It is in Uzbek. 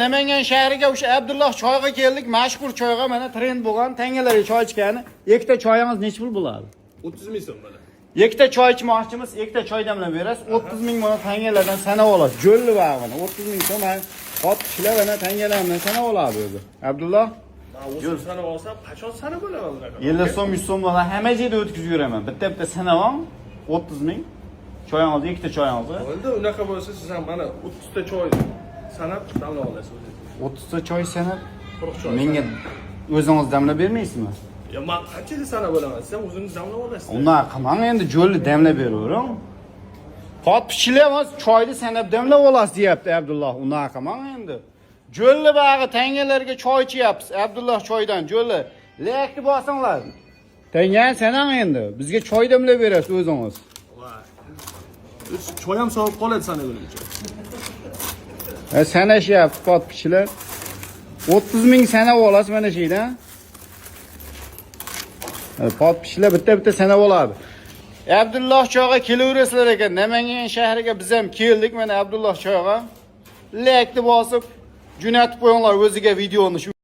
Namangan shahriga o'sha Abdulloh choyga keldik, mashhur choyga mana trend bo'lgan, tangalarga choy ichgani. Ikkita choyingiz nech pul bo'ladi? 30 ming so'm mana. Ikkita choy ichmoqchimiz, ikkita choy damlab berasiz. 30 ming mana tangalardan sanab olasiz. Jo'lli bag'ini 30 ming so'm, hot ishlar mana tangalardan sanab oladi o'zi. Abdulloh, Yo'l sanab olsam, qachon sanab bo'laman bunaqa? 50 so'm, 100 so'm bilan hamma joyda o'tkazib yuraman. Bitta sanavam 30 ming. Choyingiz, ikkita choyingiz. Endi unaqa bo'lsa, siz ham mana 30 ta choy sanab damlab olasiz o'zingiz. 30 ta choy sanab, Quruq choy. menga o'zingiz damlab bermaysizmi? Ya men qanchada sanab olaman? Siz ham o'zingiz damlab olasiz. Unaqa qilmang, endi jo'lli damlab beravering. Hot pishilamiz, choyni sanab damlab olasiz deyapti Abdulloh. Unaqa qilmang endi. Jo'lli bag'i tangalarga choy ichyapsiz. Abdulloh choydan jo'lli. Lekni bosinglar. Tangani sanang endi. Bizga choy damlab berasiz o'zingiz. Choy ham sovib qoladi sanagunimcha. Sanashyapti hot pishilar. 30 ming sanab olasiz mana shuydan. Hot pishilar bitta sanab oladi. Abdulloh choyga kelaverasizlar ekan. Namangan shahriga biz ham keldik mana Abdulloh choyga. Lekni bosib jo'natib qo'yinglar o'ziga videoni.